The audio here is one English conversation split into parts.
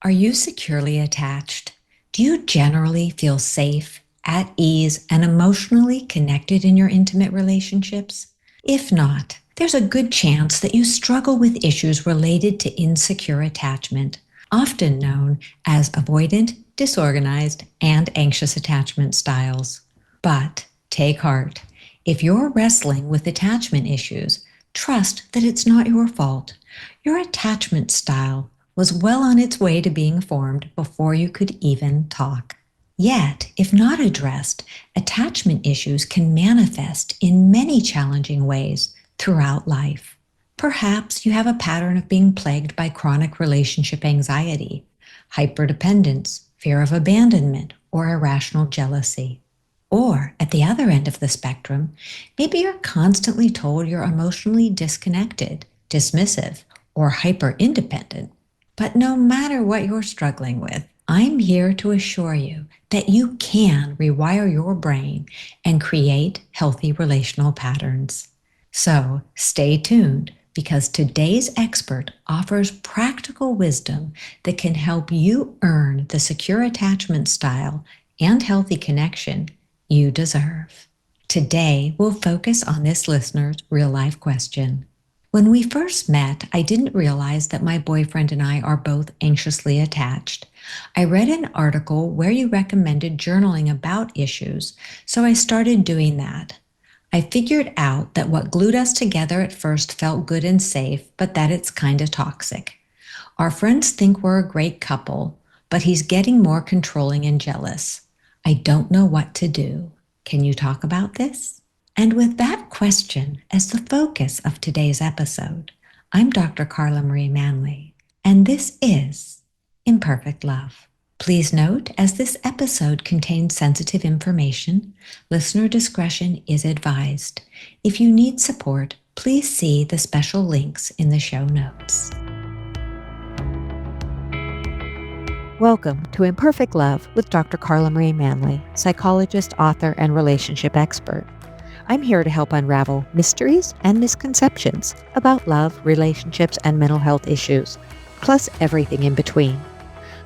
Are you securely attached? Do you generally feel safe, at ease, and emotionally connected in your intimate relationships? If not, there's a good chance that you struggle with issues related to insecure attachment, often known as avoidant, disorganized, and anxious attachment styles. But take heart. If you're wrestling with attachment issues, trust that it's not your fault. Your attachment style was well on its way to being formed before you could even talk. Yet, if not addressed, attachment issues can manifest in many challenging ways throughout life. Perhaps you have a pattern of being plagued by chronic relationship anxiety, hyperdependence, fear of abandonment, or irrational jealousy. Or, at the other end of the spectrum, maybe you're constantly told you're emotionally disconnected, dismissive, or hyper-independent. But no matter what you're struggling with, I'm here to assure you that you can rewire your brain and create healthy relational patterns. So stay tuned, because today's expert offers practical wisdom that can help you earn the secure attachment style and healthy connection you deserve. Today, we'll focus on this listener's real-life question. When we first met, I didn't realize that my boyfriend and I are both anxiously attached. I read an article where you recommended journaling about issues, so I started doing that. I figured out that what glued us together at first felt good and safe, but that it's kind of toxic. Our friends think we're a great couple, but he's getting more controlling and jealous. I don't know what to do. Can you talk about this? And with that question as the focus of today's episode, I'm Dr. Carla Marie Manley, and this is Imperfect Love. Please note, as this episode contains sensitive information, listener discretion is advised. If you need support, please see the special links in the show notes. Welcome to Imperfect Love with Dr. Carla Marie Manley, psychologist, author, and relationship expert. I'm here to help unravel mysteries and misconceptions about love, relationships, and mental health issues, plus everything in between.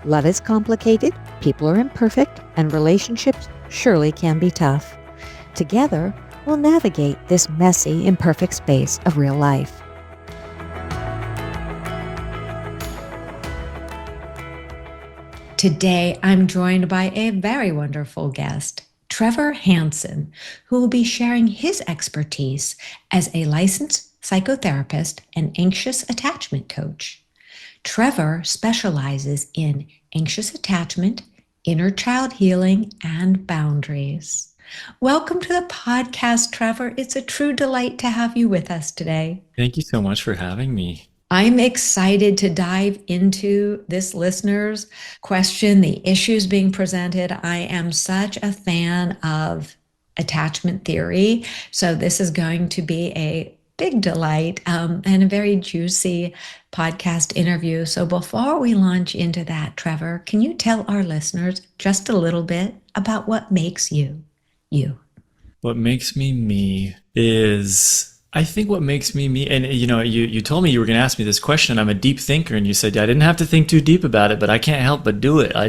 Love is complicated, people are imperfect, and relationships surely can be tough. Together, we'll navigate this messy, imperfect space of real life. Today, I'm joined by a very wonderful guest, Trevor Hansen, who will be sharing his expertise as a licensed psychotherapist and anxious attachment coach. Trevor specializes in anxious attachment, inner child healing, and boundaries. Welcome to the podcast, Trevor. It's a true delight to have you with us today. Thank you so much for having me. I'm excited to dive into this listener's question, the issues being presented. I am such a fan of attachment theory, so this is going to be a big delight and a very juicy podcast interview. So before we launch into that, Trevor, can you tell our listeners just a little bit about what makes you, you? What makes me me is... I think what makes me me, and you told me you were going to ask me this question, and I'm a deep thinker, and you said I didn't have to think too deep about it, but I can't help but do it. I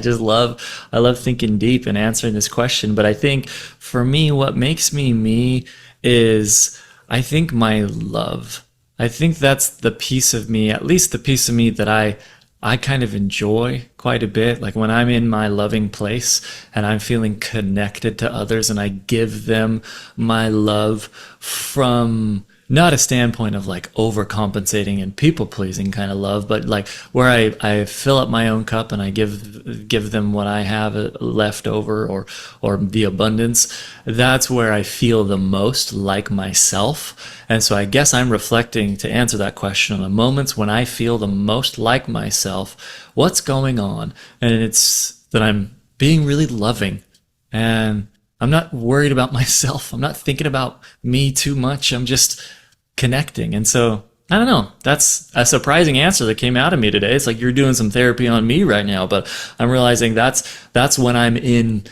love thinking deep and answering this question. But I think for me, what makes me me is, I think, my love. I think that's the piece of me, at least the piece of me that I kind of enjoy quite a bit. Like when I'm in my loving place and I'm feeling connected to others and I give them my love from not a standpoint of like overcompensating and people pleasing kind of love, but like where I fill up my own cup and I give them what I have left over, or the abundance. That's where I feel the most like myself. And so I guess I'm reflecting, to answer that question, on the moments when I feel the most like myself, what's going on. And it's that I'm being really loving, and I'm not worried about myself. I'm not thinking about me too much. I'm just connecting. And so, I don't know, that's a surprising answer that came out of me today. It's like you're doing some therapy on me right now, but I'm realizing that's when I'm in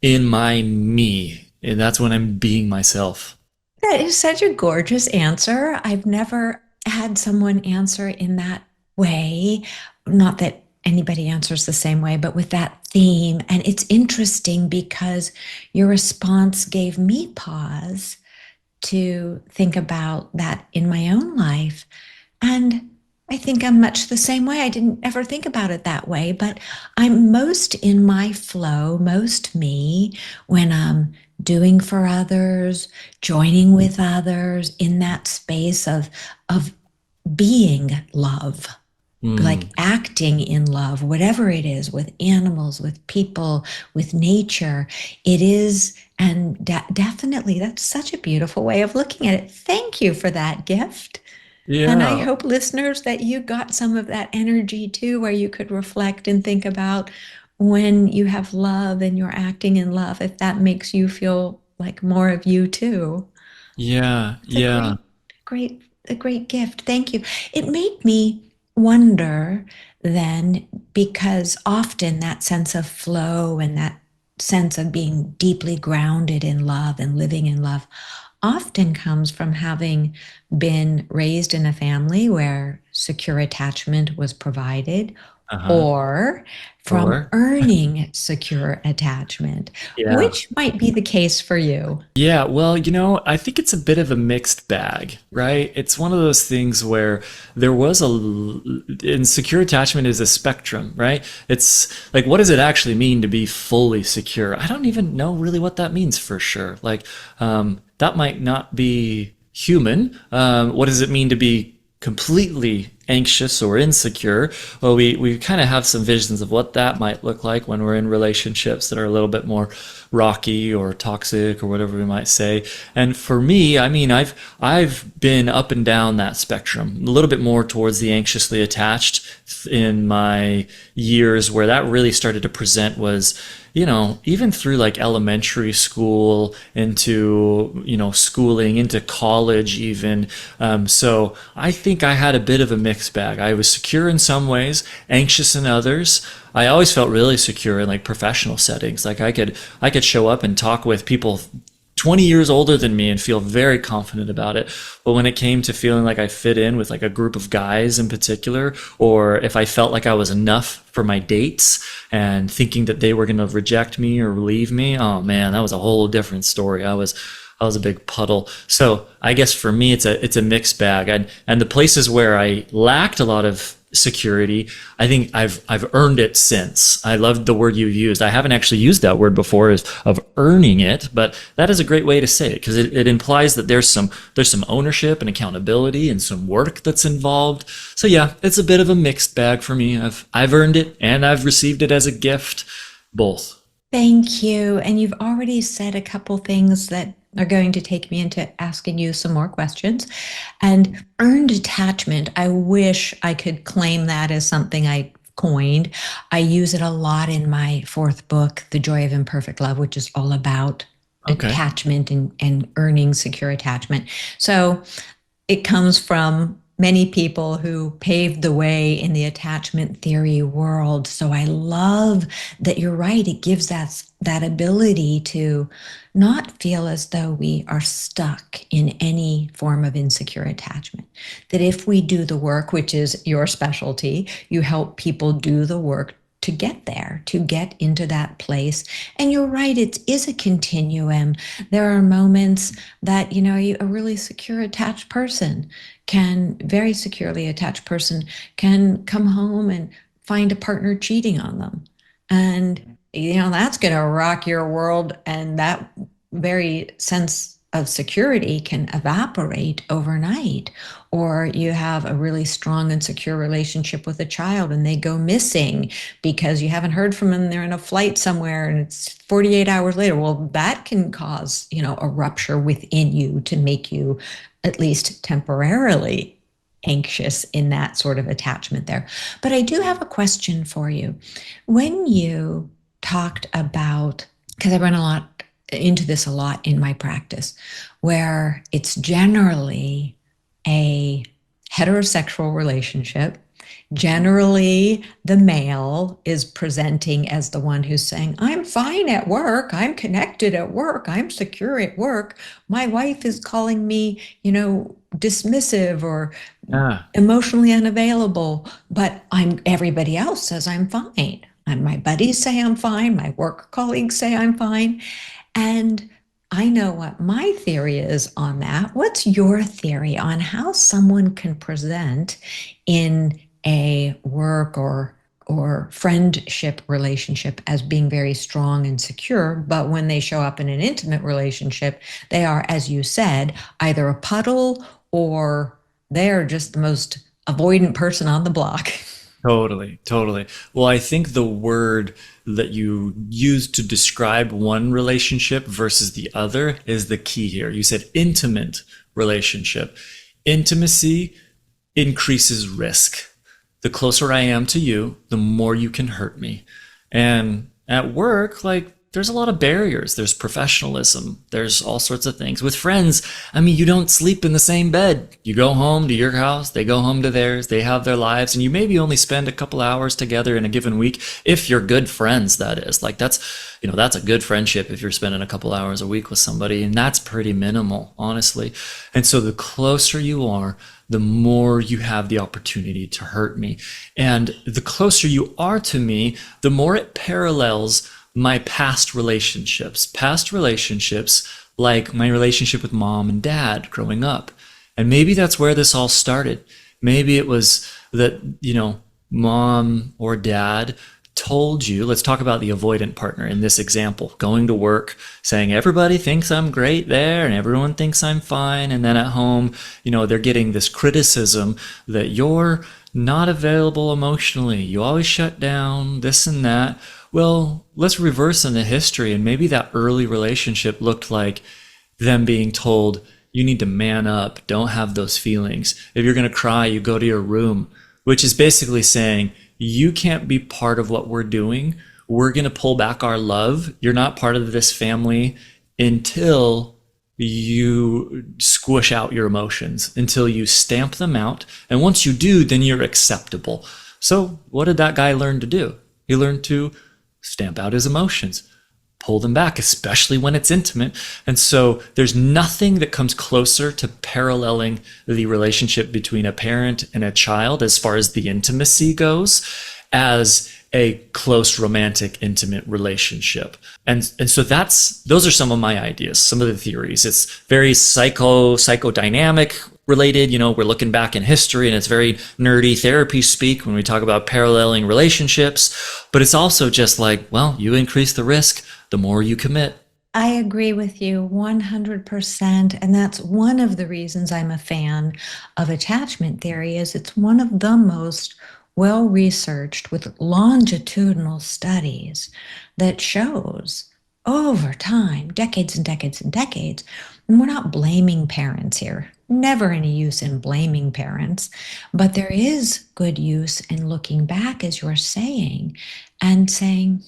my me, and that's when I'm being myself. That is such a gorgeous answer. I've never had someone answer in that way. Not that anybody answers the same way, but with that theme. And it's interesting because your response gave me pause to think about that in my own life. And I think I'm much the same way. I didn't ever think about it that way, but I'm most in my flow, most me, when I'm doing for others, joining with others in that space of being love, like Mm. acting in love, whatever it is, with animals, with people, with nature. It is, and definitely that's such a beautiful way of looking at it. Thank you for that gift. And I Yeah. hope, listeners, that you got some of that energy too, where you could reflect and think about when you have love and you're acting in love, if that makes you feel like more of you too. Yeah. It's a Yeah. great gift. Thank you. It made me wonder then, because often that sense of flow and that sense of being deeply grounded in love and living in love often comes from having been raised in a family where secure attachment was provided, Uh-huh. or from Or earning secure attachment. yeah. Which might be the case for you? Yeah, well, I think it's a bit of a mixed bag, right? It's one of those things where there was insecure attachment is a spectrum, right? It's like, what does it actually mean to be fully secure? I don't even know really what that means for sure. Like, that might not be human. What does it mean to be completely anxious or insecure? Well, we kind of have some visions of what that might look like when we're in relationships that are a little bit more rocky or toxic or whatever we might say. And for me, I mean, I've been up and down that spectrum, a little bit more towards the anxiously attached in my years. Where that really started to present was, even through like elementary school into, schooling into college even. So I think I had a bit of a mixed bag. I was secure in some ways, anxious in others. I always felt really secure in like professional settings. Like I could show up and talk with people 20 years older than me and feel very confident about it. But when it came to feeling like I fit in with like a group of guys in particular, or if I felt like I was enough for my dates and thinking that they were going to reject me or leave me, oh man, that was a whole different story. I was a big puddle. So I guess for me, it's a mixed bag. And the places where I lacked a lot of security, I think I've earned it since. I loved the word you used. I haven't actually used that word before, of earning it, but that is a great way to say it, because it implies that there's some ownership and accountability and some work that's involved. So yeah, it's a bit of a mixed bag for me. I've earned it and I've received it as a gift, both. Thank you. And you've already said a couple things that are going to take me into asking you some more questions. And earned attachment, I wish I could claim that as something I coined. I use it a lot in my fourth book, The Joy of Imperfect Love, which is all about Okay. attachment and earning secure attachment. So it comes from many people who paved the way in the attachment theory world. So I love that you're right. It gives that ability to not feel as though we are stuck in any form of insecure attachment. That if we do the work, which is your specialty, you help people do the work to get there, to get into that place. And you're right, it is a continuum. There are moments that, a really secure attached person very securely attached person can come home and find a partner cheating on them. And, that's going to rock your world. And that very sense of security can evaporate overnight. Or you have a really strong and secure relationship with a child and they go missing because you haven't heard from them. They're in a flight somewhere and it's 48 hours later. Well, that can cause, a rupture within you to make you at least temporarily anxious in that sort of attachment there. But I do have a question for you. When you talked about, because I run into this a lot in my practice, where it's generally a heterosexual relationship Generally, the male is presenting as the one who's saying, I'm fine at work, I'm connected at work, I'm secure at work. My wife is calling me, dismissive or Ah, emotionally unavailable, but everybody else says I'm fine. And my buddies say I'm fine, my work colleagues say I'm fine. And I know what my theory is on that. What's your theory on how someone can present in a work or friendship relationship as being very strong and secure, but when they show up in an intimate relationship, they are, as you said, either a puddle or they're just the most avoidant person on the block. totally, totally. Well, I think the word that you use to describe one relationship versus the other is the key here. You said intimate relationship. Intimacy increases risk. The closer I am to you, the more you can hurt me. And at work, like, there's a lot of barriers. There's professionalism. There's all sorts of things. With friends, I mean, you don't sleep in the same bed. You go home to your house, they go home to theirs, they have their lives, and you maybe only spend a couple hours together in a given week if you're good friends, that is. Like, that's a good friendship if you're spending a couple hours a week with somebody, and that's pretty minimal, honestly. And so the closer you are, the more you have the opportunity to hurt me. And the closer you are to me, the more it parallels my past relationships like my relationship with mom and dad growing up. And maybe that's where this all started. Maybe it was that, mom or dad told you, let's talk about the avoidant partner in this example, going to work, saying everybody thinks I'm great there and everyone thinks I'm fine. And then at home, they're getting this criticism that you're not available emotionally. You always shut down, this and that. Well, let's reverse in the history. And maybe that early relationship looked like them being told, you need to man up, don't have those feelings. If you're going to cry, you go to your room, which is basically saying, you can't be part of what we're doing. We're going to pull back our love. You're not part of this family until you squish out your emotions, until you stamp them out. And once you do, then you're acceptable. So what did that guy learn to do? He learned to stamp out his emotions, pull them back, especially when it's intimate. And so there's nothing that comes closer to paralleling the relationship between a parent and a child as far as the intimacy goes as a close romantic intimate relationship. And so those are some of my ideas, some of the theories. It's very psychodynamic related. We're looking back in history and it's very nerdy therapy speak when we talk about paralleling relationships, but it's also just like, well, you increase the risk, the more you commit. I agree with you 100%. And that's one of the reasons I'm a fan of attachment theory is it's one of the most well-researched with longitudinal studies that shows over time, decades and decades and decades, and we're not blaming parents here. Never any use in blaming parents, but there is good use in looking back, as you're saying, and saying,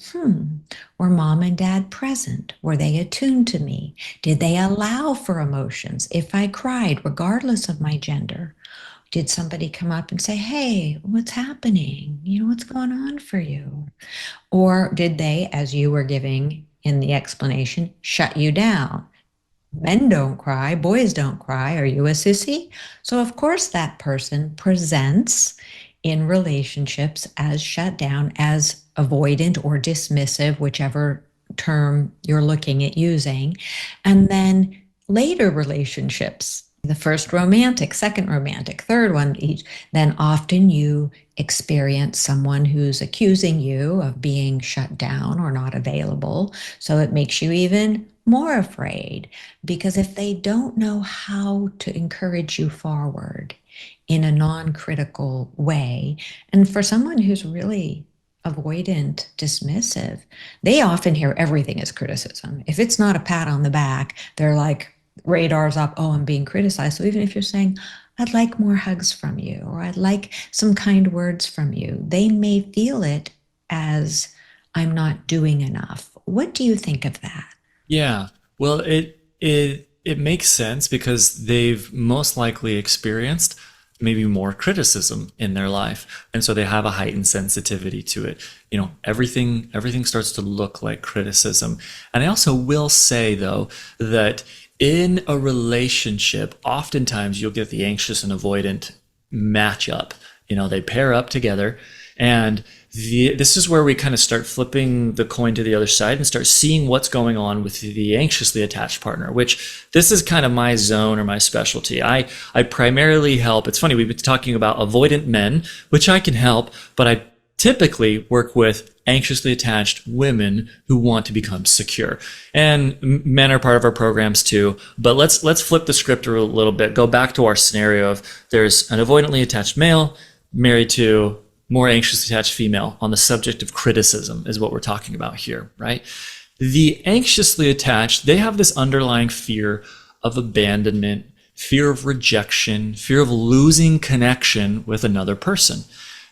were mom and dad present? Were they attuned to me? Did they allow for emotions? If I cried, regardless of my gender, did somebody come up and say, hey, what's happening? What's going on for you? Or did they, as you were giving in the explanation, shut you down? Men don't cry, boys don't cry. Are you a sissy? So of course that person presents in relationships as shut down, as avoidant or dismissive, whichever term you're looking at using. And then later relationships, the first romantic, second romantic, third one each, then often you experience someone who's accusing you of being shut down or not available. So it makes you even more afraid, because if they don't know how to encourage you forward in a non-critical way, and for someone who's really avoidant, dismissive, they often hear everything as criticism. If it's not a pat on the back, they're like, radar's up, oh, I'm being criticized. So even if you're saying, I'd like more hugs from you, or I'd like some kind words from you, they may feel it as I'm not doing enough. What do you think of that? Yeah. Well, it makes sense because they've most likely experienced maybe more criticism in their life, and so they have a heightened sensitivity to it. Everything starts to look like criticism. And I also will say, though, that in a relationship, oftentimes you'll get the anxious and avoidant match up. They pair up together, and this is where we kind of start flipping the coin to the other side and start seeing what's going on with the anxiously attached partner, which this is kind of my zone or my specialty. I primarily help. It's funny, we've been talking about avoidant men, which I can help, but I typically work with anxiously attached women who want to become secure. And men are part of our programs too. But let's flip the script a little bit. Go back to our scenario of there's an avoidantly attached male married to more anxiously attached female on the subject of criticism is what we're talking about here, right? The anxiously attached, they have this underlying fear of abandonment, fear of rejection, fear of losing connection with another person.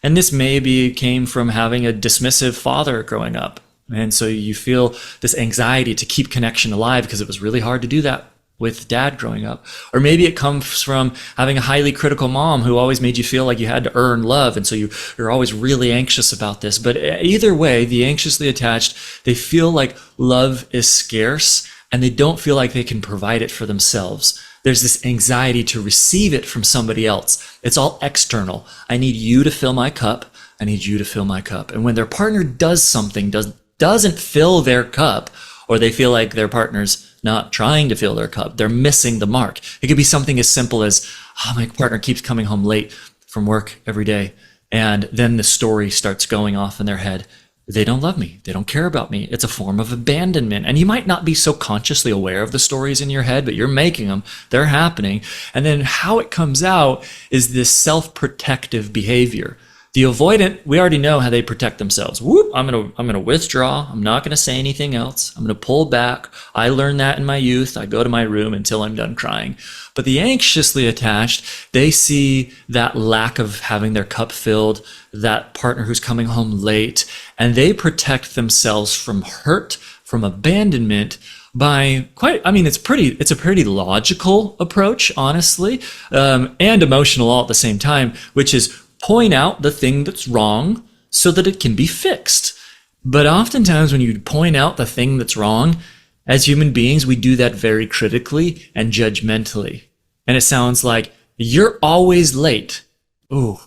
And this maybe came from having a dismissive father growing up. And so you feel this anxiety to keep connection alive because it was really hard to do that with dad growing up. Or maybe it comes from having a highly critical mom who always made you feel like you had to earn love. And so you're always really anxious about this. But either way, the anxiously attached, they feel like love is scarce and they don't feel like they can provide it for themselves. There's this anxiety to receive it from somebody else. It's all external. I need you to fill my cup. I need you to fill my cup. And when their partner does something, doesn't fill their cup, or they feel like their partner's not trying to fill their cup, they're missing the mark. It could be something as simple as, my partner keeps coming home late from work every day. And then the story starts going off in their head. They don't love me. They don't care about me. It's a form of abandonment. And you might not be so consciously aware of the stories in your head, but you're making them. They're happening. And then how it comes out is this self-protective behavior. The avoidant, we already know how they protect themselves. Whoop, I'm gonna withdraw. I'm not gonna say anything else. I'm gonna pull back. I learned that in my youth. I go to my room until I'm done crying. But the anxiously attached, they see that lack of having their cup filled, that partner who's coming home late, and they protect themselves from hurt, from abandonment, by it's a pretty logical approach, honestly, and emotional all at the same time, which is point out the thing that's wrong so that it can be fixed. But oftentimes when you point out the thing that's wrong, as human beings, we do that very critically and judgmentally. And it sounds like, you're always late. Ooh,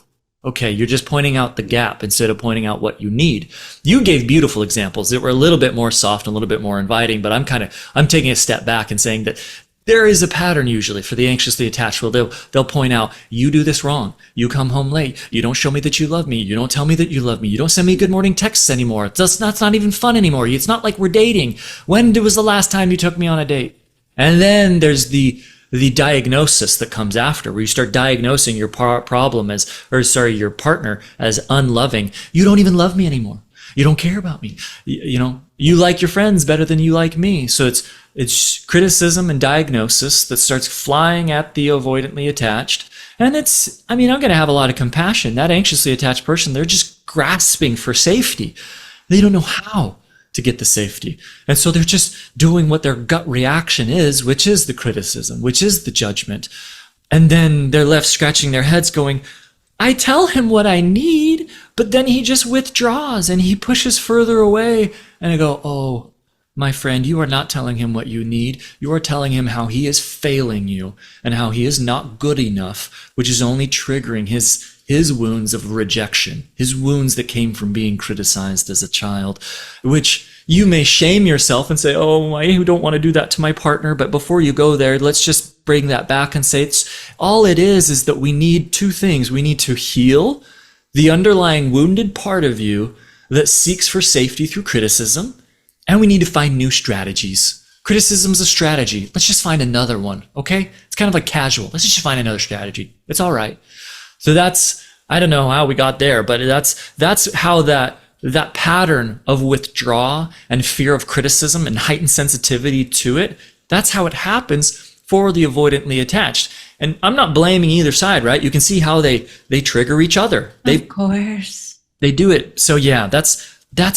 okay, you're just pointing out the gap instead of pointing out what you need. You gave beautiful examples that were a little bit more soft and a little bit more inviting, but I'm taking a step back and saying that there is a pattern usually for the anxiously attached where they'll point out, you do this wrong. You come home late. You don't show me that you love me. You don't tell me that you love me. You don't send me good morning texts anymore. That's not even fun anymore. It's not like we're dating. When was the last time you took me on a date? And then there's the diagnosis that comes after, where you start diagnosing your your partner as unloving. You don't even love me anymore. You don't care about me. You like your friends better than you like me. So it's criticism and diagnosis that starts flying at the avoidantly attached. And I'm going to have a lot of compassion. That anxiously attached person, they're just grasping for safety. They don't know how to get the safety. And so they're just doing what their gut reaction is, which is the criticism, which is the judgment. And then they're left scratching their heads going, I tell him what I need, but then he just withdraws and he pushes further away. And I go, oh, my friend, you are not telling him what you need. You are telling him how he is failing you and how he is not good enough, which is only triggering his wounds of rejection, his wounds that came from being criticized as a child, which you may shame yourself and say, oh, I don't want to do that to my partner. But before you go there, let's just bring that back and say all it is that we need two things. We need to heal the underlying wounded part of you that seeks for safety through criticism, and we need to find new strategies. Criticism's a strategy. Let's just find another one, okay? It's kind of like casual. Let's just find another strategy. It's all right. So I don't know how we got there, but that's how that pattern of withdrawal and fear of criticism and heightened sensitivity to it, that's how it happens for the avoidantly attached. And I'm not blaming either side, right? You can see how they trigger each other. Of course. They do it. So yeah, that's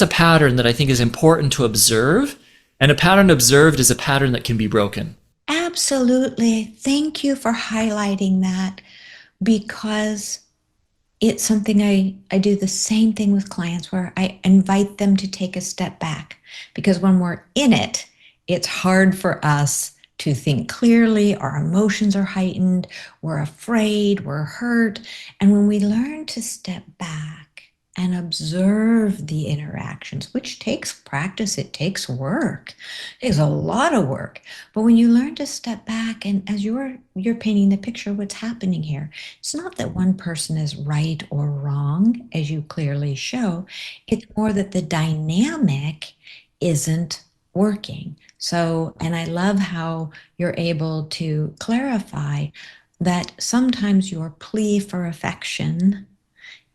a pattern that I think is important to observe. And a pattern observed is a pattern that can be broken. Absolutely. Thank you for highlighting that. because it's something I do the same thing with clients where I invite them to take a step back, because when we're in it, it's hard for us to think clearly. Our emotions are heightened. We're afraid. We're hurt. And when we learn to step back and observe the interactions, which takes practice, it takes work. It takes a lot of work. But when you learn to step back, and as you're painting the picture of what's happening here, it's not that one person is right or wrong, as you clearly show. It's more that the dynamic isn't working. So, and I love how you're able to clarify that sometimes your plea for affection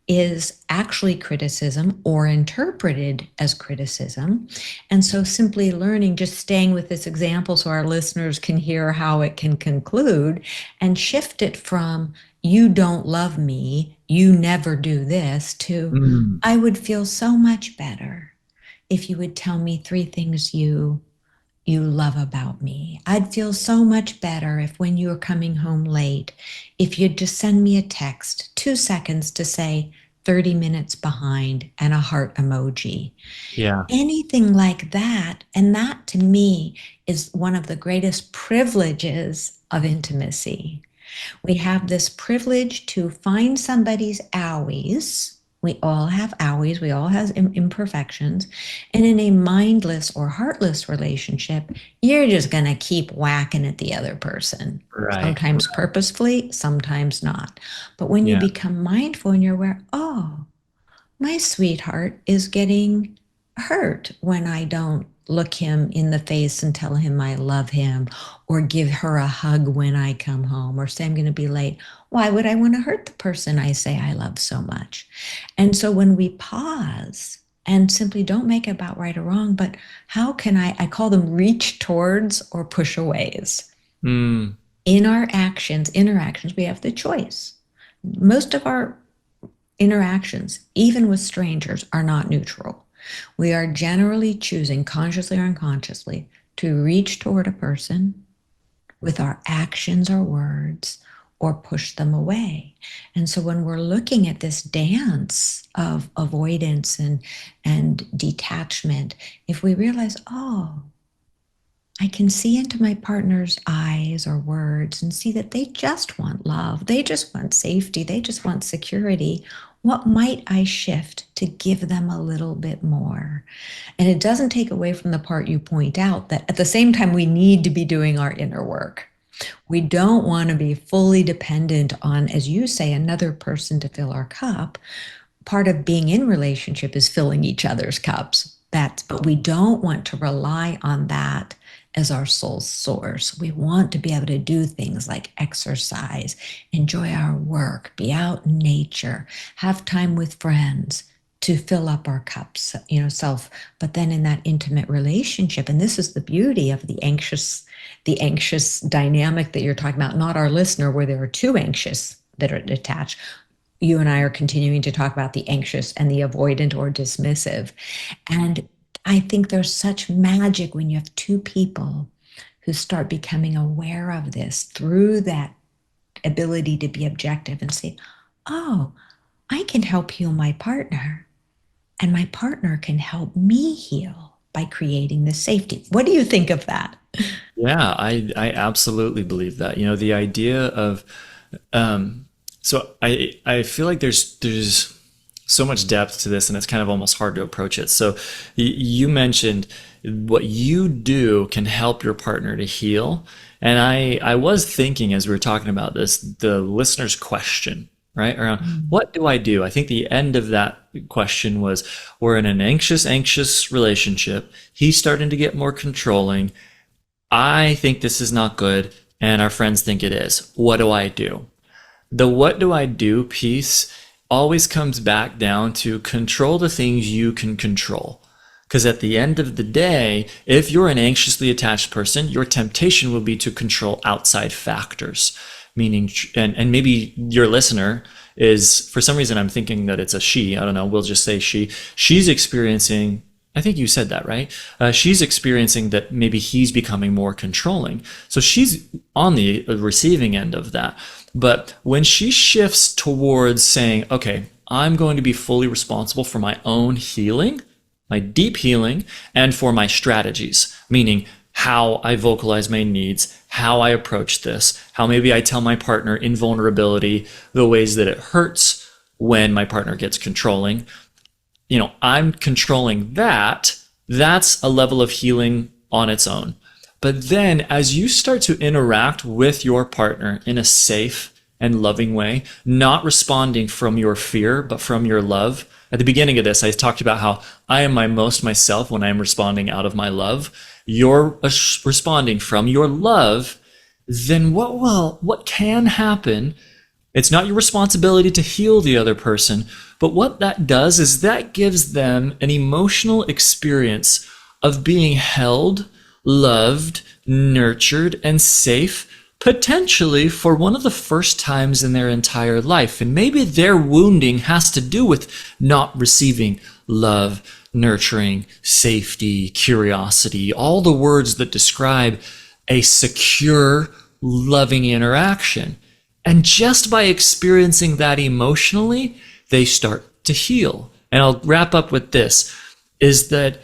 is actually criticism or interpreted as criticism. And so simply learning, just staying with this example so our listeners can hear how it can conclude, and shift it from "you don't love me, you never do this" to Mm. "I would feel so much better if you would tell me 3 things you love about me. I'd feel so much better if when you were coming home late, if you'd just send me a text, 2 seconds to say 30 minutes behind and a heart emoji." Yeah. Anything like that. And that to me is one of the greatest privileges of intimacy. We have this privilege to find somebody's owies. We all have owies, we all have imperfections. And in a mindless or heartless relationship, you're just going to keep whacking at the other person. Right. Sometimes purposefully, sometimes not. But when you Yeah. become mindful and you're aware, oh, my sweetheart is getting hurt when I don't look him in the face and tell him I love him, or give her a hug when I come home, or say I'm going to be late. Why would I want to hurt the person I say I love so much? And so when we pause and simply don't make it about right or wrong, but how can I call them reach towards or push aways. Mm. In our interactions, we have the choice. Most of our interactions, even with strangers, are not neutral. We are generally choosing, consciously or unconsciously, to reach toward a person with our actions or words, or push them away. And so when we're looking at this dance of avoidance and detachment, if we realize, oh, I can see into my partner's eyes or words and see that they just want love. They just want safety. They just want security. What might I shift to give them a little bit more? And it doesn't take away from the part you point out, that at the same time, we need to be doing our inner work. We don't want to be fully dependent on, as you say, another person to fill our cup. Part of being in relationship is filling each other's cups. But we don't want to rely on that as our soul source. We want to be able to do things like exercise, enjoy our work, be out in nature, have time with friends to fill up our cups, self. But then in that intimate relationship, and this is the beauty of the anxious dynamic that you're talking about, not our listener, where there are two anxious that are attached. You and I are continuing to talk about the anxious and the avoidant or dismissive. And I think there's such magic when you have two people who start becoming aware of this through that ability to be objective and say, oh, I can help heal my partner, and my partner can help me heal by creating the safety. What do you think of that? Yeah, I absolutely believe that. The idea of so I feel like there's so much depth to this, and it's kind of almost hard to approach it. So you mentioned what you do can help your partner to heal. And I was thinking, as we were talking about this, the listener's question, right? Around what do I do? I think the end of that question was, we're in an anxious relationship. He's starting to get more controlling. I think this is not good, and our friends think it is. What do I do? The what do I do piece always comes back down to control the things you can control. Because at the end of the day, if you're an anxiously attached person, your temptation will be to control outside factors. Meaning, and maybe your listener is, for some reason I'm thinking that it's a she, I don't know, we'll just say she's experiencing I think you said that, right? She's experiencing that maybe he's becoming more controlling. So she's on the receiving end of that. But when she shifts towards saying, okay, I'm going to be fully responsible for my own healing, my deep healing, and for my strategies, meaning how I vocalize my needs, how I approach this, how maybe I tell my partner in vulnerability the ways that it hurts when my partner gets controlling. I'm controlling that. That's a level of healing on its own. But then as you start to interact with your partner in a safe and loving way, not responding from your fear, but from your love. At the beginning of this, I talked about how I am my most myself when I'm responding out of my love. You're responding from your love. Then what can happen? It's not your responsibility to heal the other person, but what that does is that gives them an emotional experience of being held, loved, nurtured, and safe, potentially for one of the first times in their entire life. And maybe their wounding has to do with not receiving love, nurturing, safety, curiosity, all the words that describe a secure, loving interaction. And just by experiencing that emotionally, they start to heal. And I'll wrap up with this, is that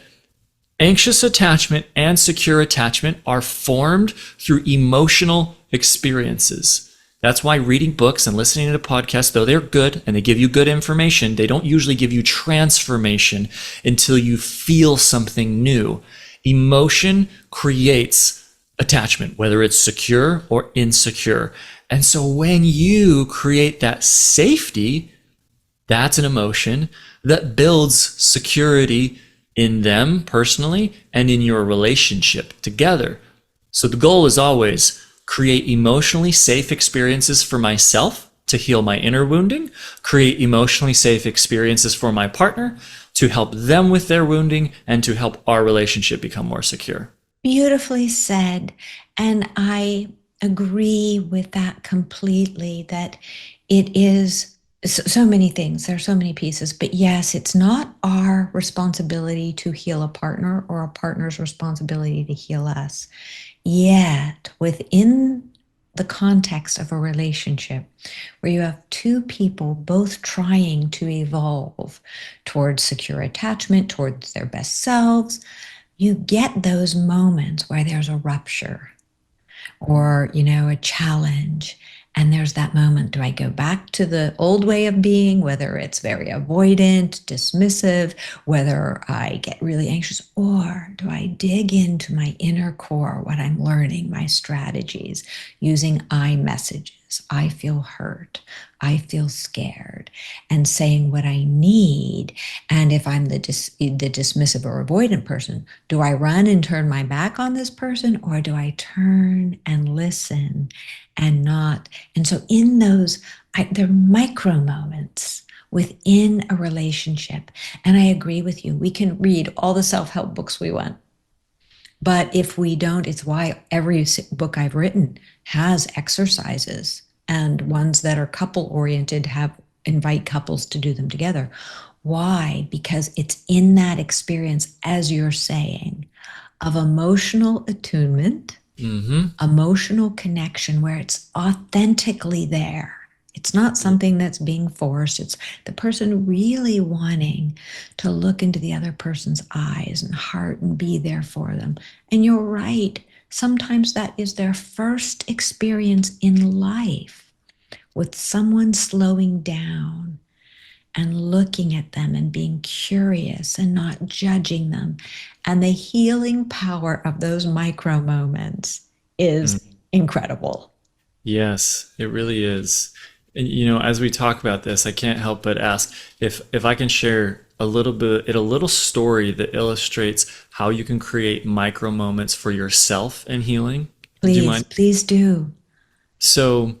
anxious attachment and secure attachment are formed through emotional experiences. That's why reading books and listening to podcasts, though they're good and they give you good information, they don't usually give you transformation until you feel something new. Emotion creates attachment, whether it's secure or insecure. And so when you create that safety, that's an emotion that builds security in them personally and in your relationship together. So the goal is always create emotionally safe experiences for myself to heal my inner wounding, create emotionally safe experiences for my partner to help them with their wounding, and to help our relationship become more secure. Beautifully said. And I agree with that completely, that it is so many things. There are so many pieces. But yes, it's not our responsibility to heal a partner or a partner's responsibility to heal us. Yet, within the context of a relationship where you have two people both trying to evolve towards secure attachment, towards their best selves, you get those moments where there's a rupture or, a challenge. And there's that moment, do I go back to the old way of being, whether it's very avoidant, dismissive, whether I get really anxious, or do I dig into my inner core, what I'm learning, my strategies, using I messages, I feel hurt, I feel scared, and saying what I need. And if I'm the dismissive or avoidant person, do I run and turn my back on this person, or do I turn and listen and not? And so in those, they're micro moments within a relationship. And I agree with you. We can read all the self-help books we want. But if we don't, it's why every book I've written has exercises, and ones that are couple oriented invite couples to do them together. Why? Because it's in that experience, as you're saying, of emotional attunement, emotional connection, where it's authentically there. It's not something that's being forced. It's the person really wanting to look into the other person's eyes and heart and be there for them. And you're right. Sometimes that is their first experience in life with someone slowing down and looking at them and being curious and not judging them. And the healing power of those micro moments is incredible. Yes, it really is. And as we talk about this, I can't help but ask if I can share a little story that illustrates how you can create micro moments for yourself in healing. Do you mind? Please do. So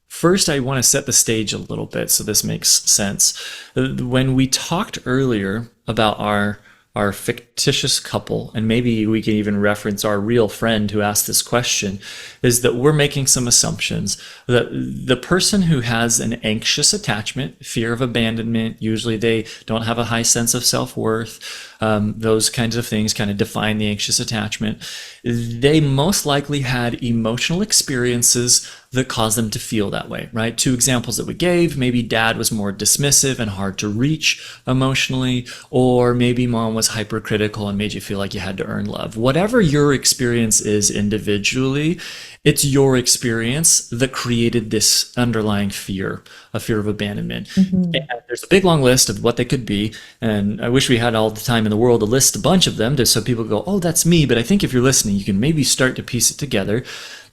first, I want to set the stage a little bit so this makes sense. When we talked earlier about our our fictitious couple, and maybe we can even reference our real friend who asked this question, is that we're making some assumptions that the person who has an anxious attachment, fear of abandonment, usually they don't have a high sense of self-worth, those kinds of things kind of define the anxious attachment. They most likely had emotional experiences that caused them to feel that way, right? Two examples that we gave, maybe dad was more dismissive and hard to reach emotionally, or maybe mom was hypercritical and made you feel like you had to earn love. Whatever your experience is individually, it's your experience that created this underlying fear, a fear of abandonment. And there's a big long list of what they could be, and I wish we had all the time in the world to list a bunch of them just so people go, oh, that's me. But I think if you're listening, you can maybe start to piece it together.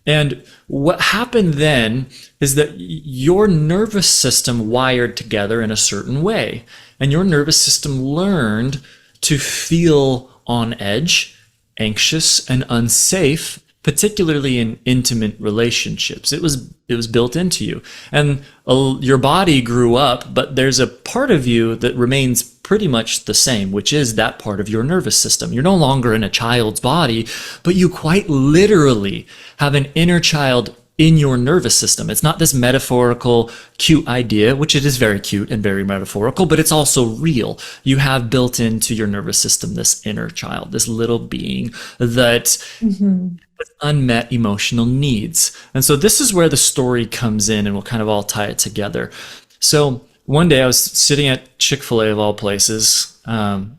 And what happened then is that your nervous system wired together in a certain way, and your nervous system learned to feel on edge, anxious, and unsafe, particularly in intimate relationships. It was built into you, and your body grew up, but there's a part of you that remains pretty much the same, which is that part of your nervous system. You're no longer in a child's body, but you quite literally have an inner child in your nervous system. It's not this metaphorical, cute idea, which it is very cute and very metaphorical, but it's also real. You have built into your nervous system this inner child, this little being that with unmet emotional needs. And so this is where the story comes in, and we'll kind of all tie it together. So one day I was sitting at Chick-fil-A of all places, and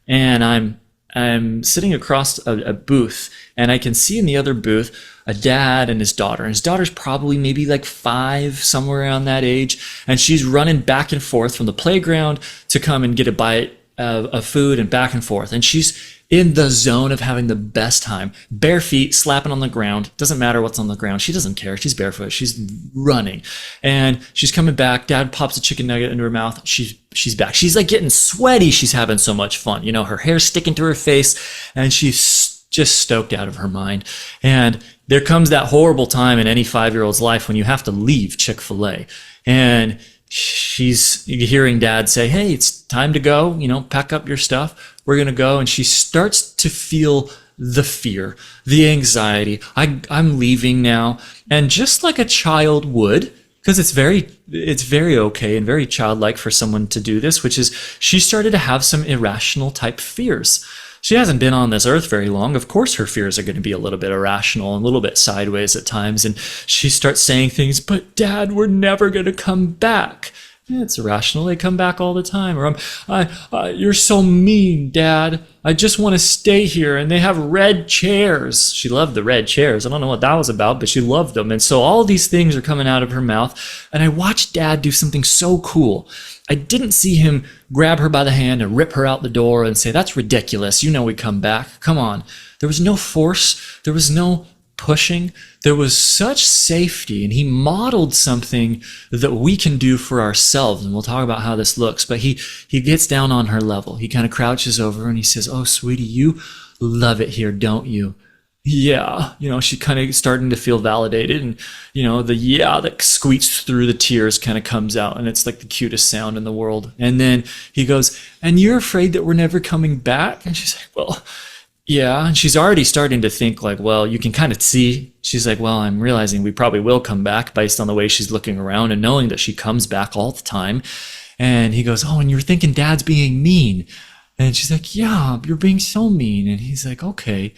I'm sitting across a booth, and I can see in the other booth a dad and his daughter. And his daughter's probably maybe like 5, somewhere around that age, and she's running back and forth from the playground to come and get a bite of food and back and forth. And she's in the zone of having the best time. Bare feet, slapping on the ground. Doesn't matter what's on the ground. She doesn't care. She's barefoot. She's running. And she's coming back. Dad pops a chicken nugget into her mouth. She's back. She's like getting sweaty. She's having so much fun. You know, her hair's sticking to her face, and she's just stoked out of her mind. And there comes that horrible time in any 5-year-old's life when you have to leave Chick-fil-A. And she's hearing dad say, hey, it's time to go, pack up your stuff. We're going to go. And she starts to feel the fear, the anxiety. I'm leaving now. And just like a child would, because it's very okay and very childlike for someone to do this, which is she started to have some irrational type fears. She hasn't been on this earth very long. Of course, her fears are going to be a little bit irrational and a little bit sideways at times. And she starts saying things, but Dad, we're never going to come back. It's irrational. They come back all the time. Or you're so mean, Dad. I just want to stay here. And they have red chairs. She loved the red chairs. I don't know what that was about, but she loved them. And so all these things are coming out of her mouth. And I watched Dad do something so cool. I didn't see him grab her by the hand and rip her out the door and say, that's ridiculous. We come back. Come on. There was no force. There was no pushing. There was such safety, and he modeled something that we can do for ourselves. And we'll talk about how this looks, but he gets down on her level. He kind of crouches over and he says, oh, sweetie, you love it here, don't you? Yeah. She kind of starting to feel validated, and, the yeah that squeaks through the tears kind of comes out, and it's like the cutest sound in the world. And then he goes, and you're afraid that we're never coming back? And she's like, well, yeah. And she's already starting to think like, well, you can kind of see, she's like, well, I'm realizing we probably will come back based on the way she's looking around and knowing that she comes back all the time. And he goes, oh, and you're thinking Dad's being mean. And she's like, yeah, you're being so mean. And he's like, okay,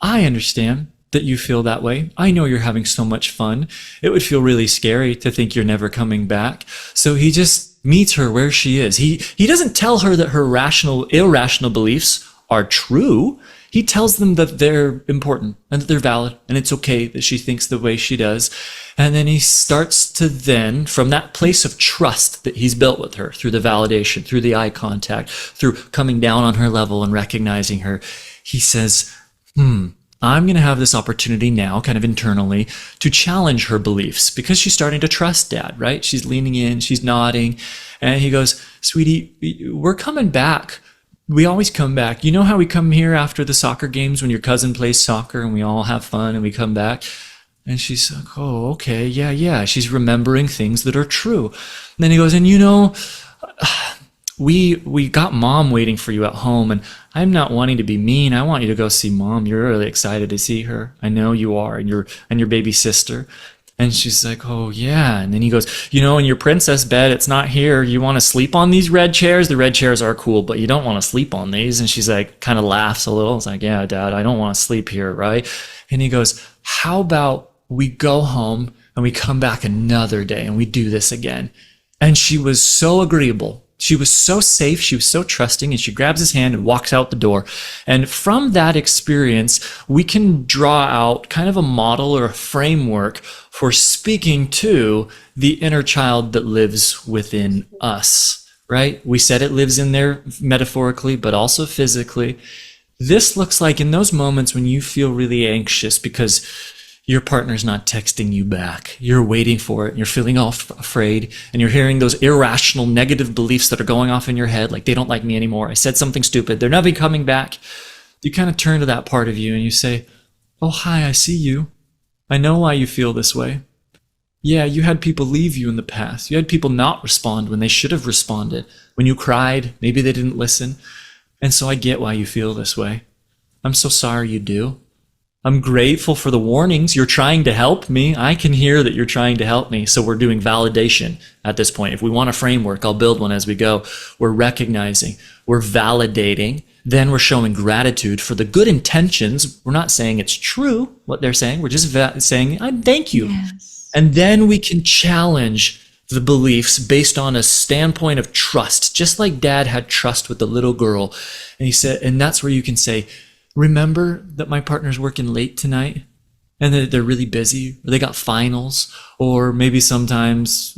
I understand that you feel that way. I know you're having so much fun. It would feel really scary to think you're never coming back. So he just meets her where she is. He doesn't tell her that her irrational beliefs are true. He tells them that they're important and that they're valid, and it's okay that she thinks the way she does. And then he starts to then, from that place of trust that he's built with her, through the validation, through the eye contact, through coming down on her level and recognizing her, he says, I'm going to have this opportunity now, kind of internally, to challenge her beliefs, because she's starting to trust Dad, right? She's leaning in, she's nodding, and he goes, sweetie, we're coming back. We always come back. You know how we come here after the soccer games when your cousin plays soccer and we all have fun and we come back? And she's like, oh, okay, yeah. She's remembering things that are true. And then he goes, and we got mom waiting for you at home, and I'm not wanting to be mean. I want you to go see mom. You're really excited to see her. I know you are, and your baby sister." And she's like, "Oh yeah." And then he goes, "In your princess bed, it's not here. You want to sleep on these red chairs? The red chairs are cool, but you don't want to sleep on these." And she's like, kind of laughs a little. It's like, "Yeah, Dad, I don't want to sleep here, right?" And he goes, "How about we go home and we come back another day and we do this again?" And she was so agreeable. She was so safe. She was so trusting. And she grabs his hand and walks out the door. And from that experience, we can draw out kind of a model or a framework for speaking to the inner child that lives within us, right? We said it lives in there metaphorically, but also physically. This looks like in those moments when you feel really anxious because your partner's not texting you back. You're waiting for it, and you're feeling all afraid, and you're hearing those irrational negative beliefs that are going off in your head, like, "They don't like me anymore. I said something stupid. They're never coming back." You kind of turn to that part of you and you say, "Oh, hi, I see you. I know why you feel this way. Yeah, you had people leave you in the past. You had people not respond when they should have responded. When you cried, maybe they didn't listen. And so I get why you feel this way. I'm so sorry you do. I'm grateful for the warnings. You're trying to help me. I can hear that you're trying to help me." So we're doing validation at this point. If we want a framework, I'll build one as we go. We're recognizing, we're validating, then we're showing gratitude for the good intentions. We're not saying it's true what they're saying. We're just saying, "I thank you." Yes. And then we can challenge the beliefs based on a standpoint of trust, just like Dad had trust with the little girl. And he said, and that's where you can say, "Remember that my partner's working late tonight and that they're really busy, or they got finals, or maybe sometimes,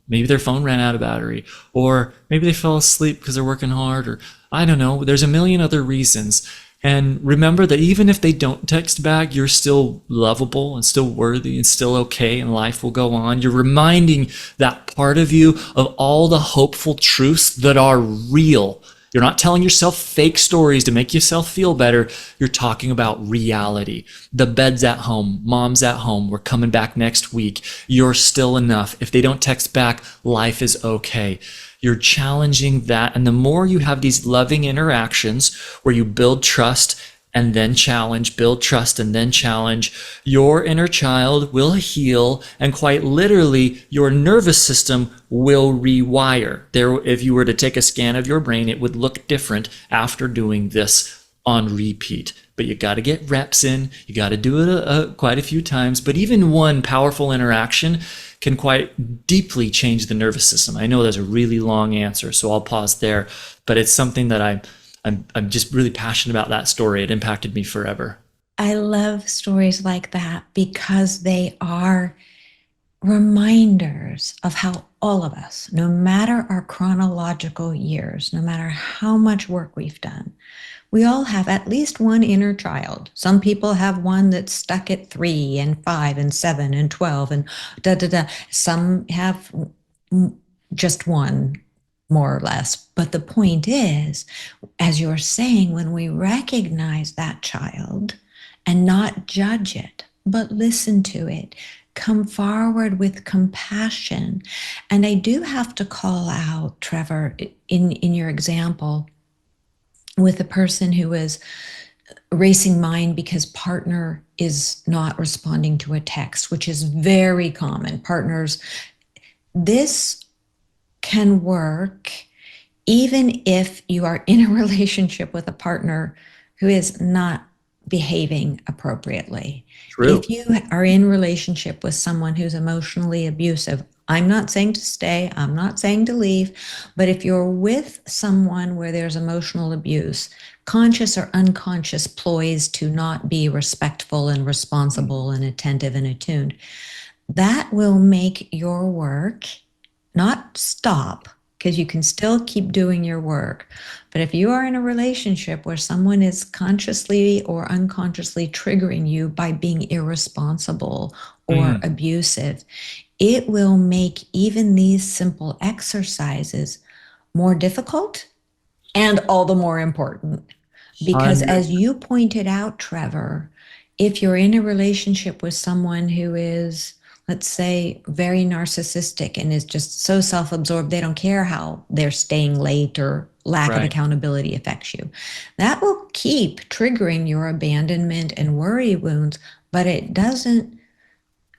maybe their phone ran out of battery, or maybe they fell asleep because they're working hard, or I don't know, there's a million other reasons. And remember that even if they don't text back, you're still lovable and still worthy and still okay, and life will go on." You're reminding that part of you of all the hopeful truths that are real. You're not telling yourself fake stories to make yourself feel better. You're talking about reality. The bed's at home. Mom's at home. We're coming back next week. You're still enough. If they don't text back, life is okay. You're challenging that. And the more you have these loving interactions where you build trust and then challenge, build trust and then challenge, your inner child will heal, and quite literally, your nervous system will rewire. If you were to take a scan of your brain, it would look different after doing this on repeat. But you got to get reps in. You got to do it quite a few times. But even one powerful interaction can quite deeply change the nervous system. I know that's a really long answer, so I'll pause there. But it's something that I'm just really passionate about. That story. It impacted me forever. I love stories like that because they are reminders of how all of us, no matter our chronological years, no matter how much work we've done, we all have at least one inner child. Some people have one that's stuck at 3 and 5 and 7 and 12 and da da da. Some have just one, more or less. But the point is, as you're saying, when we recognize that child and not judge it, but listen to it, come forward with compassion. And I do have to call out, Trevor, in your example, with a person who is racing mind because partner is not responding to a text, which is very common. Partners, this can work even if you are in a relationship with a partner who is not behaving appropriately. True. If you are in relationship with someone who's emotionally abusive, I'm not saying to stay, I'm not saying to leave, but if you're with someone where there's emotional abuse, conscious or unconscious ploys to not be respectful and responsible and attentive and attuned, that will make your work not stop, because you can still keep doing your work. But if you are in a relationship where someone is consciously or unconsciously triggering you by being irresponsible or abusive, it will make even these simple exercises more difficult and all the more important. Because as you pointed out, Trevor, if you're in a relationship with someone who is, let's say, very narcissistic and is just so self-absorbed, they don't care how they're staying late or lack of Right. accountability affects you. That will keep triggering your abandonment and worry wounds, but it doesn't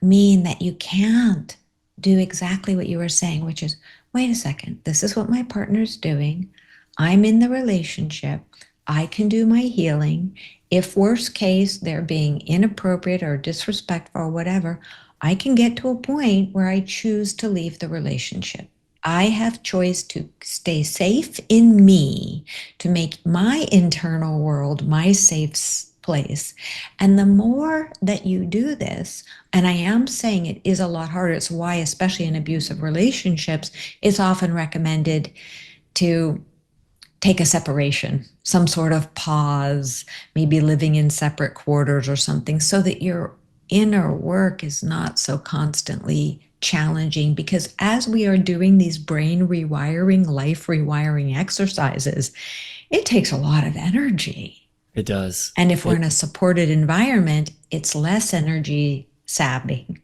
mean that you can't do exactly what you were saying, which is, wait a second, this is what my partner's doing. I'm in the relationship. I can do my healing. If worst case, they're being inappropriate or disrespectful or whatever, I can get to a point where I choose to leave the relationship. I have choice to stay safe in me, to make my internal world my safe place. And the more that you do this, and I am saying it is a lot harder, it's why, especially in abusive relationships, it's often recommended to take a separation, some sort of pause, maybe living in separate quarters or something, so that your inner work is not so constantly challenging. Because as we are doing these brain rewiring, life rewiring exercises, it takes a lot of energy. It does. And if we're It, in a supported environment, it's less energy sapping.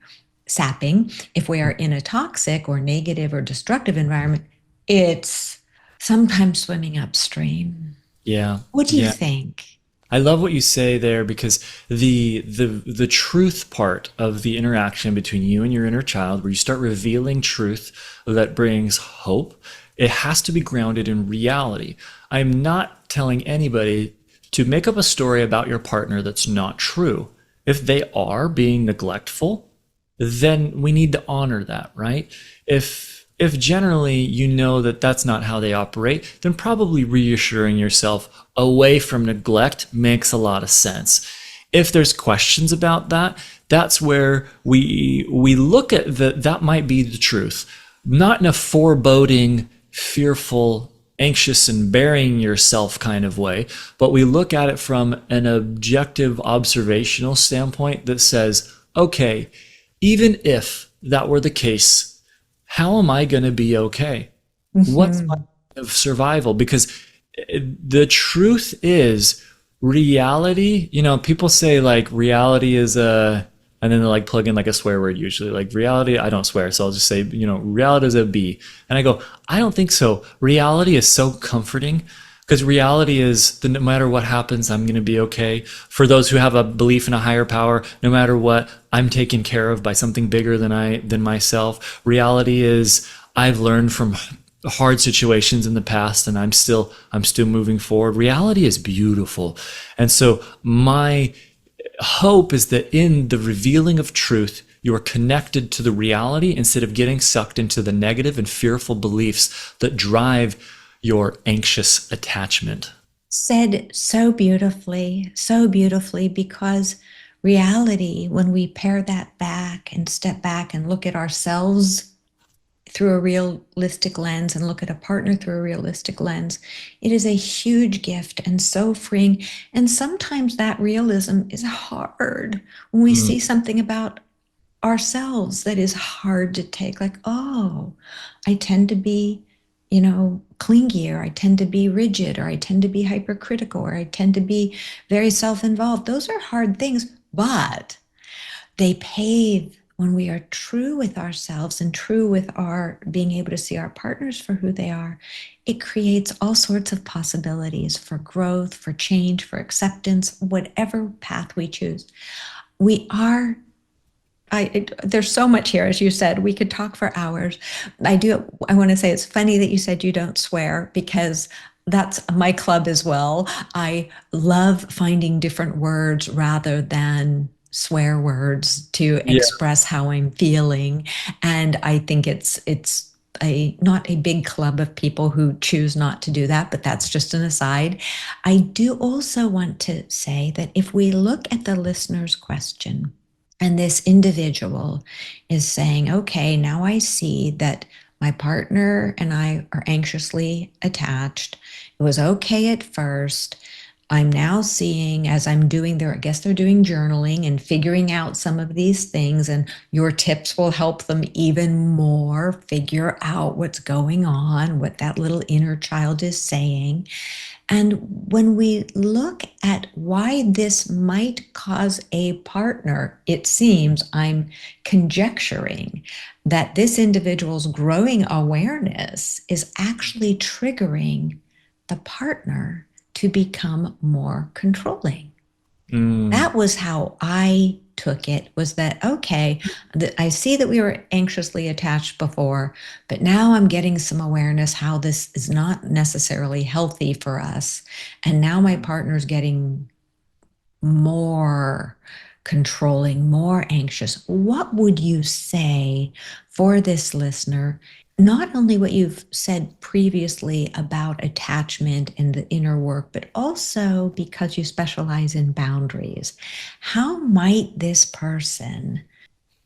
If we are in a toxic or negative or destructive environment, it's sometimes swimming upstream. yeah. What do you Yeah. think? I love what you say there because the truth part of the interaction between you and your inner child, where you start revealing truth that brings hope, it has to be grounded in reality. I'm not telling anybody to make up a story about your partner that's not true. If they are being neglectful, then we need to honor that, right? If generally you know that that's not how they operate, then probably reassuring yourself away from neglect makes a lot of sense. If there's questions about that, that's where we look at that might be the truth, not in a foreboding, fearful, anxious and burying yourself kind of way, but we look at it from an objective observational standpoint that says, okay, even if that were the case, how am I going to be okay? What's my Mhm. of survival? Because the truth is reality, people say like reality is a, and then they like plug in like a swear word usually. Like reality, I don't swear, so I'll just say, reality is a B. And I go, I don't think so. Reality is so comforting because reality is that no matter what happens, I'm going to be okay. For those who have a belief in a higher power, no matter what, I'm taken care of by something bigger than myself. Reality is I've learned from hard situations in the past and I'm still moving forward. Reality is beautiful. And so my hope is that in the revealing of truth, you are connected to the reality instead of getting sucked into the negative and fearful beliefs that drive your anxious attachment. Said so beautifully, because reality, when we pare that back and step back and look at ourselves through a realistic lens and look at a partner through a realistic lens, it is a huge gift and so freeing. And sometimes that realism is hard when we Mm, see something about ourselves that is hard to take, like, oh, I tend to be, clingy, or I tend to be rigid, or I tend to be hypercritical, or I tend to be very self-involved. Those are hard things, but they pave when we are true with ourselves and true with our being able to see our partners for who they are. It creates all sorts of possibilities for growth, for change, for acceptance, whatever path we choose. We are there's so much here, as you said. We could talk for hours. I want to say it's funny that you said you don't swear, because that's my club as well. I love finding different words rather than swear words to yeah. express how I'm feeling. And I think it's a not a big club of people who choose not to do that, but that's just an aside. I do also want to say that if we look at the listener's question, and this individual is saying, okay, now I see that my partner and I are anxiously attached. It was okay at first. I'm now seeing, as I'm doing their, I guess they're doing journaling and figuring out some of these things, and your tips will help them even more figure out what's going on, what that little inner child is saying. And when we look at why this might cause a partner. It seems I'm conjecturing that this individual's growing awareness is actually triggering the partner to become more controlling. That was how I took it, was that, okay, I see that we were anxiously attached before, but now I'm getting some awareness how this is not necessarily healthy for us. And now my partner's getting more controlling, more anxious. What would you say for this listener? Not only what you've said previously about attachment and the inner work, but also because you specialize in boundaries. How might this person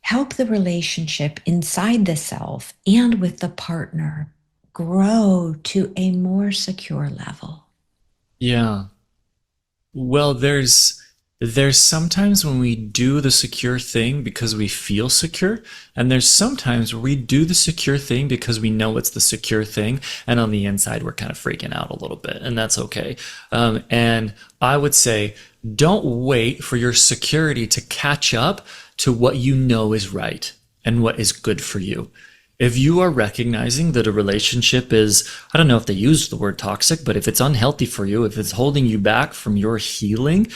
help the relationship inside the self and with the partner grow to a more secure level? Yeah. Well, there's sometimes when we do the secure thing because we feel secure, and there's sometimes where we do the secure thing because we know it's the secure thing, and on the inside we're kind of freaking out a little bit, and that's okay. And I would say, don't wait for your security to catch up to what you know is right and what is good for you. If you are recognizing that a relationship is, I don't know if they use the word toxic, but if it's unhealthy for you, if it's holding you back from your healing,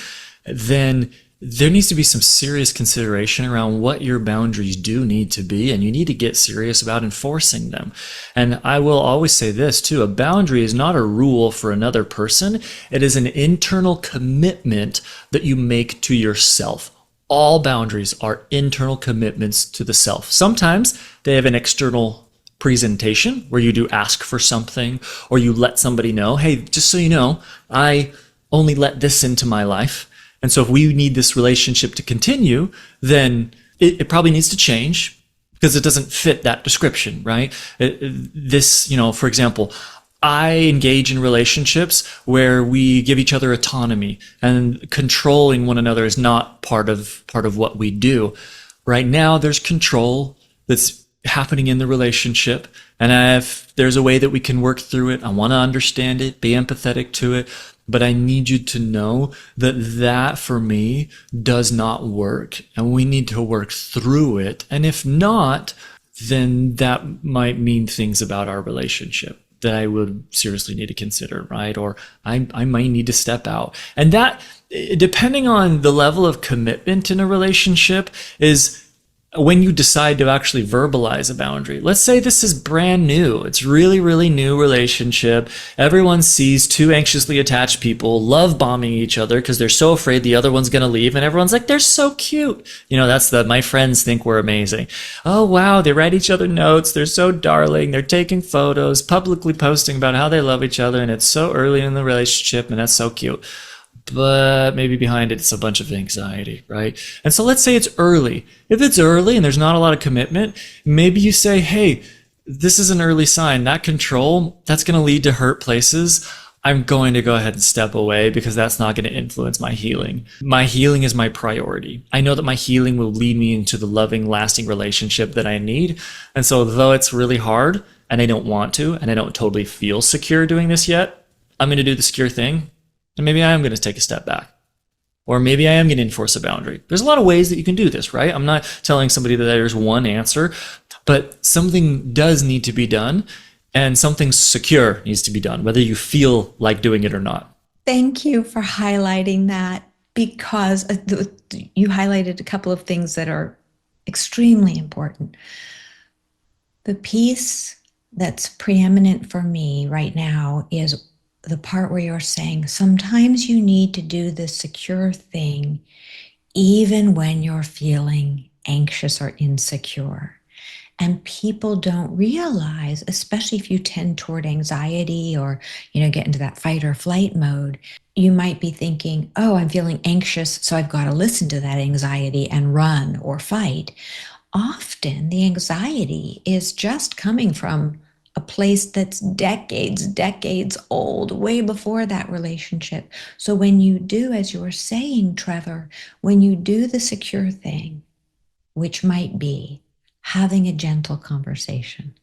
then there needs to be some serious consideration around what your boundaries do need to be, and you need to get serious about enforcing them. And I will always say this too, a boundary is not a rule for another person. It is an internal commitment that you make to yourself. All boundaries are internal commitments to the self. Sometimes they have an external presentation where you do ask for something, or you let somebody know, hey, just so you know, I only let this into my life. And so if we need this relationship to continue, then it probably needs to change because it doesn't fit that description, right? For example, I engage in relationships where we give each other autonomy, and controlling one another is not part of what we do. Right now, there's control that's happening in the relationship, and if there's a way that we can work through it, I want to understand it, be empathetic to it, but I need you to know that for me does not work, and we need to work through it. And if not, then that might mean things about our relationship that I would seriously need to consider, right? Or I might need to step out. And that, depending on the level of commitment in a relationship, is when you decide to actually verbalize a boundary. Let's say this is brand new. It's really, really new relationship. Everyone sees two anxiously attached people love bombing each other because they're so afraid the other one's going to leave. And everyone's like, they're so cute. That's my friends think we're amazing. Oh, wow. They write each other notes. They're so darling. They're taking photos, publicly posting about how they love each other. And it's so early in the relationship. And that's so cute. But maybe behind it's a bunch of anxiety, right? And so let's say it's early. If it's early and there's not a lot of commitment, maybe you say, hey, this is an early sign. That control, that's going to lead to hurt places. I'm going to go ahead and step away because that's not going to influence my healing. My healing is my priority. I know that my healing will lead me into the loving, lasting relationship that I need. And so though it's really hard and I don't want to, and I don't totally feel secure doing this yet, I'm going to do the secure thing. And maybe I am going to take a step back. Or maybe I am going to enforce a boundary. There's a lot of ways that you can do this, right? I'm not telling somebody that there's one answer, but something does need to be done, and something secure needs to be done, whether you feel like doing it or not. Thank you for highlighting that, because you highlighted a couple of things that are extremely important. The piece that's preeminent for me right now is the part where you're saying sometimes you need to do the secure thing even when you're feeling anxious or insecure. And people don't realize, especially if you tend toward anxiety or, get into that fight or flight mode, you might be thinking, oh, I'm feeling anxious, so I've got to listen to that anxiety and run or fight. Often the anxiety is just coming from a place that's decades old, way before that relationship. So when you do, as you were saying, Trevor, when you do the secure thing, which might be having a gentle conversation,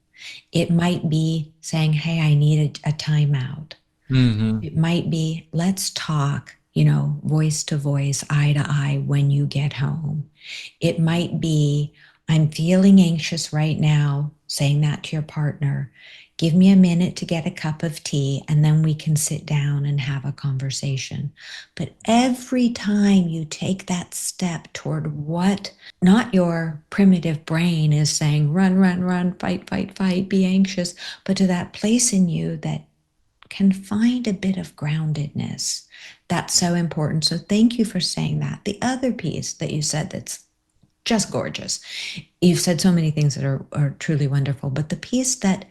it might be saying, hey, I need a timeout. Mm-hmm. It might be, let's talk, voice to voice, eye to eye when you get home. It might be, I'm feeling anxious right now, saying that to your partner. Give me a minute to get a cup of tea, and then we can sit down and have a conversation. But every time you take that step toward what not your primitive brain is saying, run, run, run, fight, fight, fight, be anxious, but to that place in you that can find a bit of groundedness. That's so important. So thank you for saying that. The other piece that you said that's just gorgeous. You've said so many things that are truly wonderful, but the piece that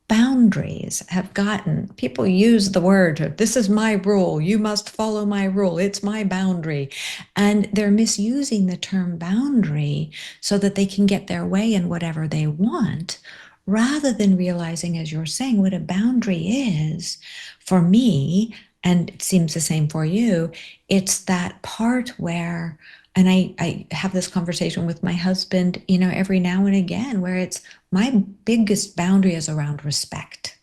boundaries have gotten, people use the word, this is my rule, you must follow my rule, it's my boundary. And they're misusing the term boundary so that they can get their way in whatever they want, rather than realizing, as you're saying, what a boundary is for me, and it seems the same for you, it's that part where, and I have this conversation with my husband, every now and again, where it's my biggest boundary is around respect.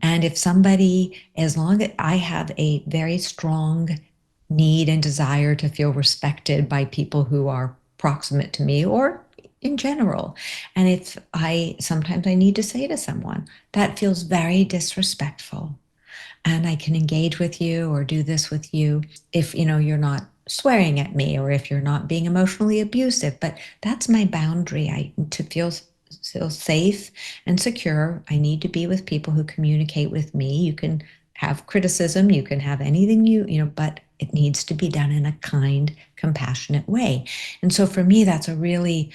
And if somebody, as long as I have a very strong need and desire to feel respected by people who are proximate to me or in general, and if sometimes I need to say to someone, that feels very disrespectful, and I can engage with you or do this with you if, you're not swearing at me or if you're not being emotionally abusive, but that's my boundary. To feel safe and secure, I need to be with people who communicate with me. You can have criticism, you can have anything but it needs to be done in a kind, compassionate way. And so for me, that's a really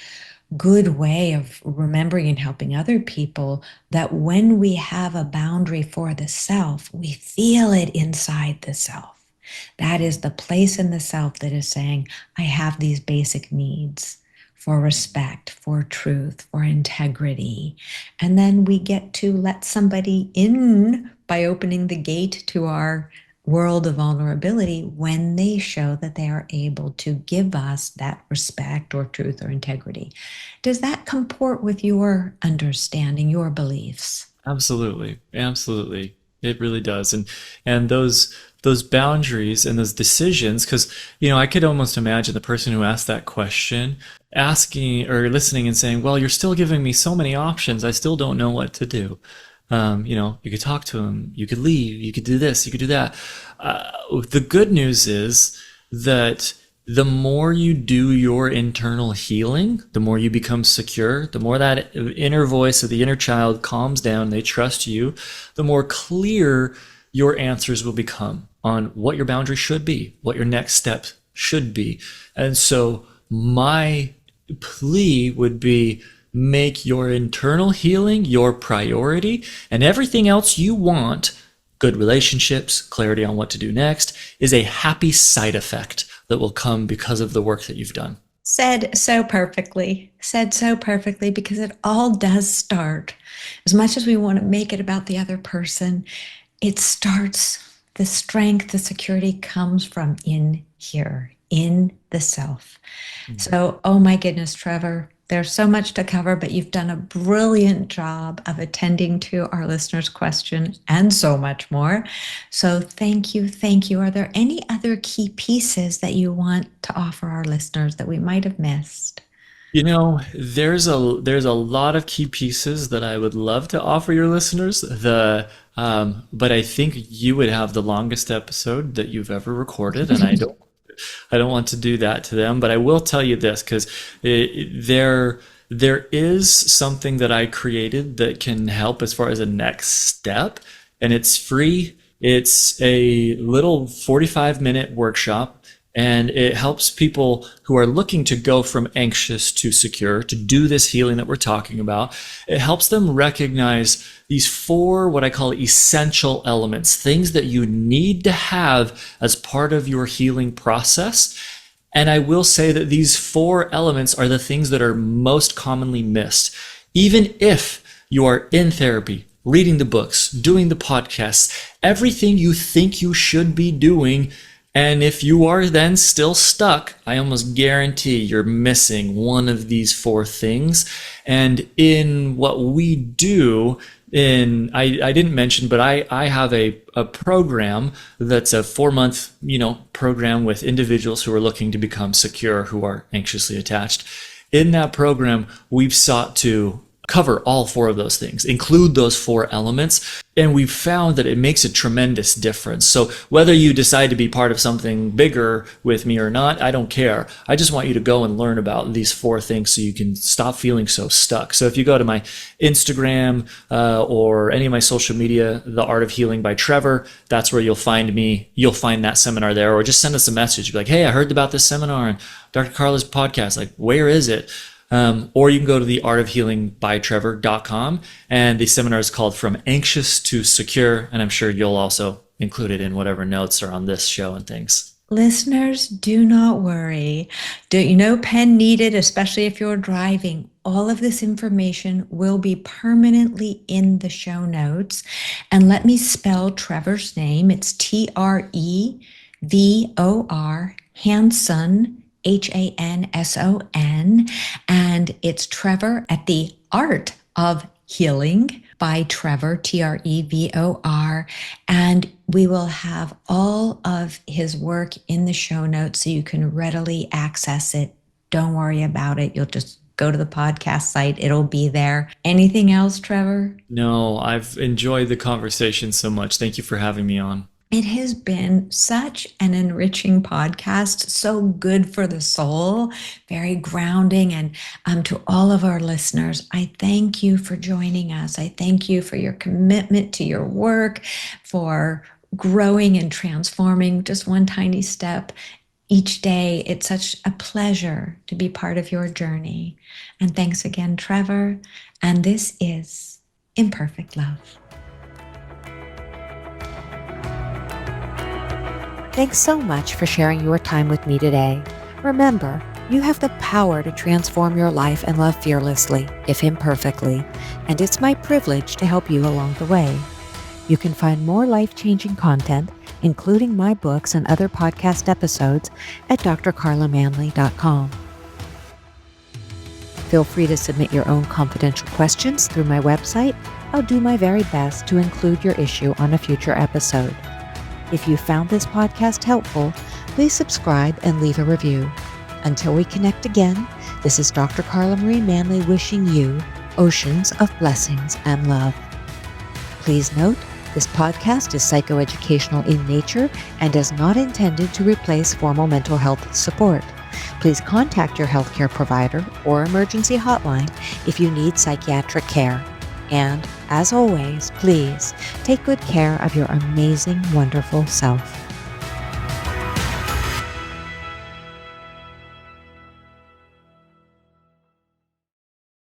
good way of remembering and helping other people, that when we have a boundary for the self, we feel it inside the self. That is the place in the self that is saying, I have these basic needs for respect, for truth, for integrity. And then we get to let somebody in by opening the gate to our world of vulnerability when they show that they are able to give us that respect or truth or integrity. Does that comport with your understanding, your beliefs? Absolutely. Absolutely. It really does. And those boundaries and those decisions, because I could almost imagine the person who asked that question asking or listening and saying, well, you're still giving me so many options, I still don't know what to do. You could talk to him, you could leave, you could do this, you could do that. The good news is that the more you do your internal healing, the more you become secure, the more that inner voice of the inner child calms down, they trust you, the more clear your answers will become on what your boundary should be, what your next step should be. And so my plea would be, make your internal healing your priority, and everything else you want, good relationships, clarity on what to do next, is a happy side effect that will come because of the work that you've done. Said so perfectly, because it all does start. As much as we want to make it about the other person, it starts, the strength, the security comes from in here, in the self. So, oh my goodness, Trevor, there's so much to cover, but you've done a brilliant job of attending to our listeners' question and so much more. So thank you. Thank you. Are there any other key pieces that you want to offer our listeners that we might have missed? There's a lot of key pieces that I would love to offer your listeners. But I think you would have the longest episode that you've ever recorded, and I don't want to do that to them. But I will tell you this, because there is something that I created that can help as far as a next step, and it's free. It's a little 45-minute workshop. And it helps people who are looking to go from anxious to secure, to do this healing that we're talking about. It helps them recognize these 4, what I call essential elements, things that you need to have as part of your healing process. And I will say that these 4 elements are the things that are most commonly missed. Even if you are in therapy, reading the books, doing the podcasts, everything you think you should be doing, and if you are then still stuck, I almost guarantee you're missing one of these 4 things. And in what we do, And I didn't mention, but I have a program that's a 4-month, program with individuals who are looking to become secure, who are anxiously attached. In that program, we've sought to cover all 4 of those things, include those 4 elements, and we've found that it makes a tremendous difference. So whether you decide to be part of something bigger with me or not, I don't care. I just want you to go and learn about these 4 things so you can stop feeling so stuck. So if you go to my Instagram or any of my social media, The Art of Healing by Trevor, that's where you'll find me. You'll find that seminar there, or just send us a message. Be like, hey, I heard about this seminar and Dr. Carla's podcast. Like, where is it? Or you can go to theartofhealingbytrevor.com, and the seminar is called From Anxious to Secure, and I'm sure you'll also include it in whatever notes are on this show and things. Listeners, do not worry. Pen needed, especially if you're driving. All of this information will be permanently in the show notes. And let me spell Trevor's name. It's Trevor, Hanson, Hanson, and it's Trevor at the Art of Healing by Trevor, Trevor, and we will have all of his work in the show notes so you can readily access it. Don't worry about it. You'll just go to the podcast site. It'll be there. Anything else, Trevor? No, I've enjoyed the conversation so much. Thank you for having me on. It has been such an enriching podcast, so good for the soul, very grounding. And to all of our listeners, I thank you for joining us. I thank you for your commitment to your work, for growing and transforming just one tiny step each day. It's such a pleasure to be part of your journey. And thanks again, Trevor. And this is Imperfect Love. Thanks so much for sharing your time with me today. Remember, you have the power to transform your life and love fearlessly, if imperfectly, and it's my privilege to help you along the way. You can find more life-changing content, including my books and other podcast episodes, at drcarlamanley.com. Feel free to submit your own confidential questions through my website. I'll do my very best to include your issue on a future episode. If you found this podcast helpful, please subscribe and leave a review. Until we connect again, this is Dr. Carla Marie Manley wishing you oceans of blessings and love. Please note, this podcast is psychoeducational in nature and is not intended to replace formal mental health support. Please contact your healthcare provider or emergency hotline if you need psychiatric care. And, as always, please take good care of your amazing, wonderful self.